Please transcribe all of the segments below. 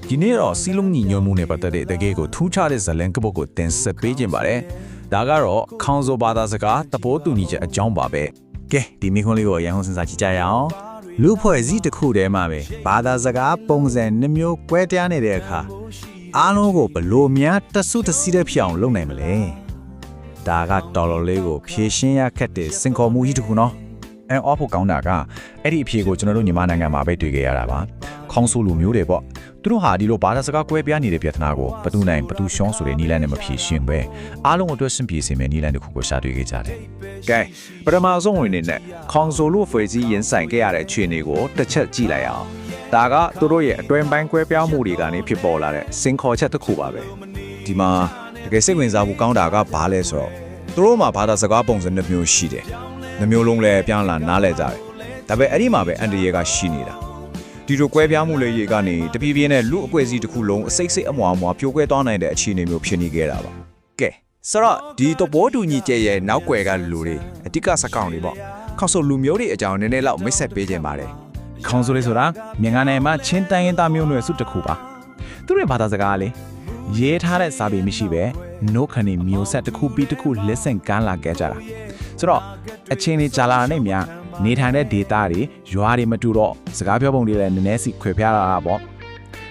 ဒီနေ့တော့စီလုံးညီညွတ်မှုနဲ့ပတ်သက်တဲ့တကယ်ကိုထူးခြားတဲ့ဇလန်ကပုတ်ကိုတင်ဆက်ပေးခြင်းပါတယ်ဒါကတော့ခေါင်းစိုးဘာသာစကားသဘောတူညီချက်အကြောင်းပါပဲကဲဒီမိခွန်းလေးကိုအရင်ဆုံးစဉ်းစားကြည့်ကြရအောင်လူဖွဲ့စည်းတစ်ခုတည်းမှာပဲဘာသာစကားပုံစံနှမျိုးကွဲပြားနေတဲ့အခါအားလုံးကိုဘလို့များတဆုတစီတဲ့ဖြစ်အောင်လုပ်နိုင်မလဲဒါကတော်တော်လေးကိုဖြည့်ရှင်းရခက်တဲ့စင်ခေါ်မှုကြီးတစ်ခုနော်အော်ဖို့ကောင်းတာကအဲ့ဒီအဖြေကိုကျွန်တော်တို့မြန်မာနိုင်ငံမှာပဲတွေ့ကြရတာပါခေါင်းဆိုးလူမျိုးတွေပေါ့သူတို့ဟာဒီလိုဘာသာစကားကွဲပြားနေတဲ့ပြဿနာကိုဘသူနိုင်ဘသူရှောင်းဆိုတဲ့နီလန်းနဲ့မဖြေရှင်းပဲအားလုံးအတွက်ရှင်းပြစေမယ့်နီလန်းတစ်ခုကိုရှာတွေ့ခဲ့ကြတယ်ကဲပထမဆုံးဝင်နေတဲ့ခေါင်းဆိုးလူဖွဲ့စည်းရင်ဆိုင်ခဲ့ရတဲ့အခြေအနေကိုတစ်ချက်ကြည့်လိုက်အောင်ဒါကသူတို့ရဲ့အတွင်းပိုင်းကွဲပြားမှုတွေကနေဖြစ်ပေါ်လာတဲ့စင်ခေါ်ချက်တစ်ခုပါပဲဒီမှာတကယ်စိတ်ဝင်စားဖို့ကောင်းတာကဘာလဲဆိုတော့သူတို့မှာဘာသာစကားပုံစံနှစ်မျိုးရှိတယ်နှမျိုးလုံးလည်းပြန်လာနားလဲကြတယ်ဒါပေမဲ့အဲ့ဒီမှာပဲအန်ဒီရဲကရှိနေတာဒီလိုကွဲပြားမှုလေးတွေကနေတပြေးပြေးနဲ့လူအကွဲစီတစ်ခုလုံးအစိတ်စိတ်အမွားမွားပြိုကွဲသွားနိုင်တဲ့အခြေအနေမျိုးဖြစ်နေခဲ့တာပါကဲဆိုတော့ဒီတော့ဘောတူညီချက်ရဲ့နောက်ွယ်ကလူတွေအတိကစကောင်တွေပေါ့ခေါင်းဆိုလူမျိုးတွေအကြောင်းနည်းနည်းလောက်မိတ်ဆက်ပေးခြင်းပါတယ်ခေါင်းဆိုလေးဆိုတာမြန်မာနိုင်ငံမှာချင်းတိုင်းရင်းသားမျိုးနွယ်စုတစ်ခုပါသူတို့ဘာသာစကားလေးရေးထားတဲ့စာပေမရှိပဲနိုးခဏီမျိုးဆက်တစ်ခုပြီးတစ်ခုလက်ဆင့်ကမ်းလာခဲ့ကြတာဆိုတော့အချင်းလေးကြာလာတဲ့မြနေထိုင်တဲ့ဒေတာတွေရွာတွေမတူတော့စကားပြောပုံတွေလည်းနည်းနည်းစီခွေပြားလာတာပေါ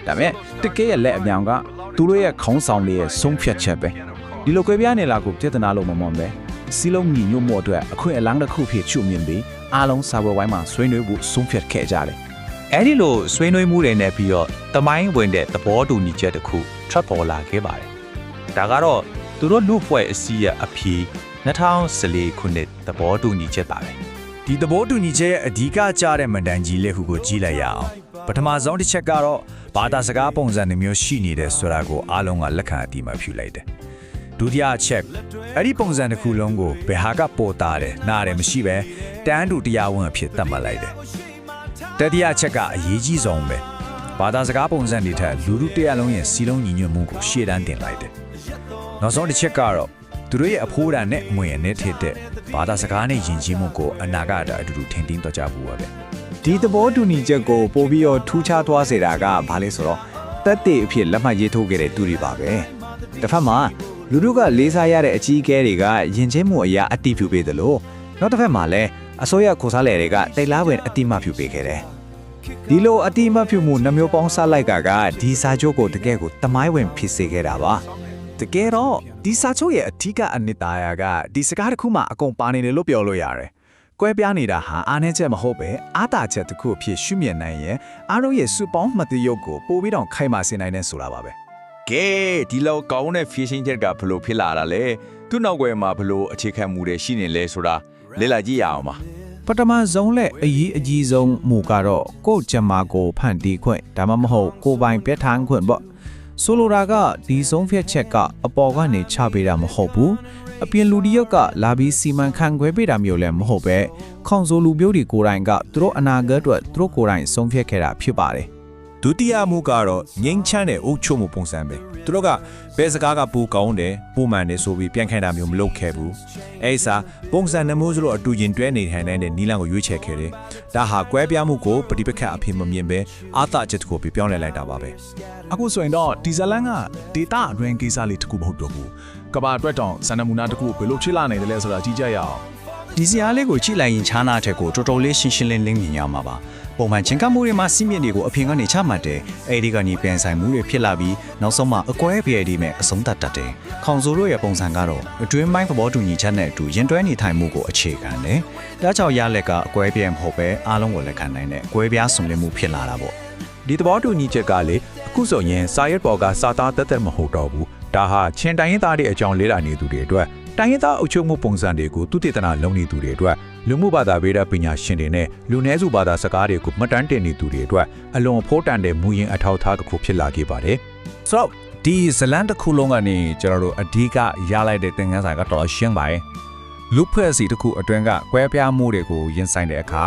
့ဒါပေမဲ့တကယ်ရဲ့လက်အပြောင်ကသူတို့ရဲ့ခေါင်းဆောင်တွေရဲ့ဆုံးဖြတ်ချက်ပဲဒီလိုခွေပြားနေလာကိုပြဿနာလို့မမွန်ပဲစီလုံးညီညွတ်မှုအတွက်အခွင့်အလမ်းတစ်ခုဖြစ်ချုပ်မြင်ပြီးအားလုံးစာပွဲဝိုင်းမှာဆွေးနွေးဖို့ဆုံးဖြတ်ခဲ့ကြတယ်အဲ့ဒီလိုဆွေးနွေးမှုတွေနဲ့ပြီးတော့တမိုင်းဝင်တဲ့သဘောတူညီချက်တစ်ခုထွက်ပေါ်လာခဲ့ပါတယ်ဒါကတော့သူတို့လူဖွဲ့အစည်းရဲ့အဖြေ2014ခုနှစ်သဘောတူညီချက်ပါပဲဒီသဘောတူညီချက်ရဲ့အဓိကကျတဲ့မန်တန်ကြီးလေးခုကိုကြည့်လိုက်ရအောင်ပထမဆုံးတစ်ချက်ကတော့ဘာသာစကားပုံစံမျိုးရှိနေတဲ့ဆိုတာကိုအားလုံးကလက်ခံအတိမပြုလိုက်တယ်ဒုတိယအချက်အဲ့ဒီပုံစံတစ်ခုလုံးကိုဘယ်ဟာကပေါ်တာတယ်နားတယ်မရှိပဲတန်းတူတရားဝင်အဖြစ်သတ်မှတ်လိုက်တယ်တတိယအချက်ကအရေးကြီးဆုံးပဲဘာသာစကားပုံစံတွေထက်လူလူတရားလုံးရဲ့စီလုံးညီညွတ်မှုကိုရှေ့တန်းတင်လိုက်တယ်နောက်ဆုံးတစ်ချက်ကတော့သူတို့ရဲ့အဖိုးတန်နဲ့အမွေအနှစ်ထက်တဲ့ဘာသာစကားနဲ့ယဉ်ကျေးမှုကိုအနာဂတ်အတူတူထင်ထင်တော့ကြဘူးပါပဲဒီသဘောတူညီချက်ကိုပို့ပြီးတော့ထူးခြားသွားစေတာကဘာလဲဆိုတော့တက်တဲ့အဖြစ်လက်မှတ်ရေးထိုးခဲ့တဲ့သူတွေပါပဲတစ်ဖက်မှာလူတို့ကလေးစားရတဲ့အကြီးအကဲတွေကယဉ်ကျေးမှုအရာအတိပြုပေးတယ်လို့နောက်တစ်ဖက်မှာလည်းအစိုးရကိုစားလှယ်တွေကတိတ်လားဝင်အတိမပြုပေးခဲ့တယ်ဒီလိုအတိမပြုမှုနှမျိုးပေါင်းစားလိုက်ကဒီစာချုပ်ကိုတကယ်ကိုတမိုင်းဝင်ဖြစ်စေခဲ့တာပါတကယ်တော့ဒီစာချုပ်ရဲ့အထူးကအနှစ်သာရကဒီစကားတစ်ခုမှအကုန်ပါနေတယ်လို့ပြောလို့ရတယ်။ကွဲပြားနေတာဟာအားနည်းချက်မဟုတ်ပဲအားသာချက်တစ်ခုအဖြစ်ရှုမြင်နိုင်ရင်အားလုံးရဲ့စုပေါင်းမှတ်တရုပ်ကိုပို့ပြီးတော့ခိုင်မာစေနိုင်တဲ့ဆိုတာပါပဲ။ကဲဒီလောက်ကောင်းတဲ့ fishing ချက်ကဘလို့ဖြစ်လာတာလဲ။သူ့နောက်ွယ်မှာဘလို့အခြေခံမှုတွေရှိနေလဲဆိုတာလေ့လာကြည့်ရအောင်ပါ။ပထမဆုံးလက်အကြီးဆုံးမူကတော့ကိုယ့်ဂျမာကိုဖန်တီးခွင့်ဒါမှမဟုတ်ကိုယ်ပိုင်ပြဋ္ဌာန်းခွင့်ပေါ့ဆိုလိုတာကဒီဆုံးဖြတ်ချက်ကအပေါ်ကနေချပေးတာမဟုတ်ဘူးအပြင်လူတယောက်ကလာပြီးစီမံခန့်ခွဲပေးတာမျိုးလည်းမဟုတ်ပဲခေါင်းဆိုလူမျိုးတွေကိုယ်တိုင်ကသူတို့အနာဂတ်အတွက်သူတို့ကိုယ်တိုင်ဆုံးဖြတ်ခဲ့တာဖြစ်ပါတယ်ဒုတိယမှုကတော့ငိမ့်ချမ်းတဲ့အုပ်ချုပ်မှုပုံစံပဲသူတို့ကဘယ်စကားကပူကောင်းတယ်ပုံမှန်တယ်ဆိုပြီးပြန်ခိုင်းတာမျိုးမလုပ်ခဲ့ဘူးအဲ့ဒီစားပုံစံနှမျိုးစလို့အတူရင်တွဲနေထိုင်တဲ့နီလန်ကိုရွေးချယ်ခဲ့တယ်ဒါဟာကွဲပြားမှုကိုပဋိပက္ခအဖြစ်မမြင်ပဲအာသချက်ကိုပြောင်းလဲလိုက်တာပါပဲအခုဆိုရင်တော့ဒီဇလန်ကဒေတာအတွင်းကိစ္စလေးတစ်ခုမဟုတ်တော့ဘူးကဘာအတွက်တောင်စံနမူနာတစ်ခုဘယ်လိုဖြစ်လာနိုင်တယ်လဲဆိုတာကြည့်ကြရအောင်ဒီစရာလေးကိုကြည့်လိုက်ရင်ခြားနာတဲ့ကိုတော်တော်လေးရှင်းရှင်းလင်းလင်းမြင်ရမှာပါပုံမှန်ချင်းကမှုတွေမှာစီးမြင့်တွေကိုအဖင်ကနေချမှတ်တယ်အဲဒီကနေပြန်ဆိုင်မှုတွေဖြစ်လာပြီးနောက်ဆုံးမှအကွဲပြဲဒီမဲ့အဆုံးသတ်တတ်တယ်ခေါင်ဆိုတို့ရဲ့ပုံစံကတော့အတွင်းပိုင်းသဘောတူညီချက်နဲ့အတူရင်တွဲနေထိုင်မှုကိုအခြေခံတယ်ဒါကြောင့်ရလက်ကအကွဲပြဲမဟုတ်ပဲအားလုံးကိုလက်ခံနိုင်တဲ့ကွဲပြားစုံလင်မှုဖြစ်လာတာပေါ့ဒီသဘောတူညီချက်ကလေအခုဆိုရင်စာရွက်ပေါ်ကစာသားတက်တက်မဟုတ်တော့ဘူးဒါဟာချင်းတိုင်းရင်းသားတွေအကြောင်းလေ့လာနေသူတွေအတွက်တိုင်းရင်းသားအုပ်ချုပ်မှုပုံစံတွေကိုသူတေသနာလုပ်နေသူတွေအတွက်လူမှုဘာသာဗေဒပညာရှင်တွေနဲ့လူနည်းစုဘာသာစကားတွေကိုမှတ်တမ်းတင်နေသူတွေအတွက်အလွန်ဖိုးတန်တဲ့မူရင်းအထောက်အထားတစ်ခုဖြစ်လာခဲ့ပါတယ်။ဆိုတော့ဒီဇလန်တစ်ခုလုံးကနေကျွန်တော်တို့အဓိကရလိုက်တဲ့သင်ခန်းစာကတော့ရှင်းပါတယ်။လူဖွဲ့စီတစ်ခုအတွင်းကကွဲပြားမှုတွေကိုရင်ဆိုင်တဲ့အခါ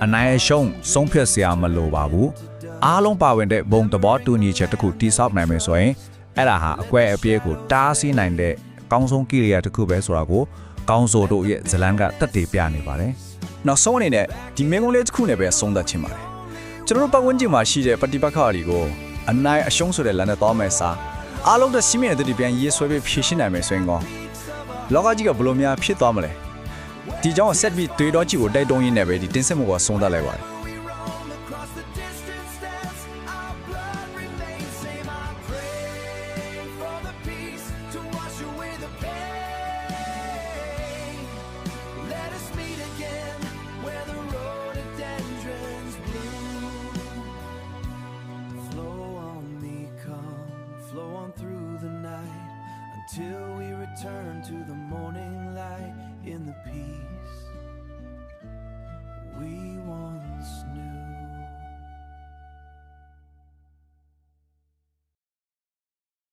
အနိုင်အရှုံးဆုံးဖြတ်စရာမလိုပါဘူး။အားလုံးပါဝင်တဲ့ဘုံသဘောတူညီချက်တစ်ခုတည်ဆောက်နိုင်မယ်ဆိုရင်အဲ့ဒါဟာအကွဲအပြဲကိုတားဆီးနိုင်တဲ့ကောင်းဆုံးကိရိယာတစ်ခုပဲဆိုတာကိုကောင်းဆိုတို့ရဲ့ဇလန်ကတက်တည်ပြနေပါတယ်။နောက်ဆုံးအနေနဲ့ဒီမင်းကုန်းလေးတစ်ခုနဲ့ပဲဆုံးသက်ချင်ပါတယ်။ကျွန်တော်တို့ပတ်ဝန်းကျင်မှာရှိတဲ့ပฏิပတ်ခါတွေကို အနိုင်အရှုံးဆိုတဲ့လမ်းနဲ့သွားမယ်စားအားလုံးတဲ့စီးမြင်တဲ့ဒီပြန်ရေးဆွဲပြီးဖြည့်ရှင်းနိုင်မယ်ဆိုရင်ကောလောကကြီးကဘယ်လိုများဖြစ်သွားမလဲဒီကြောင့်ဆက်ပြီးတွေးတော့ကြည့်ဖို့တိုက်တွန်းရင်းနဲ့ပဲဒီတင်ဆက်မှုကဆုံးသတ်လိုက်ပါတယ် Flow on me, come, flow on through the night until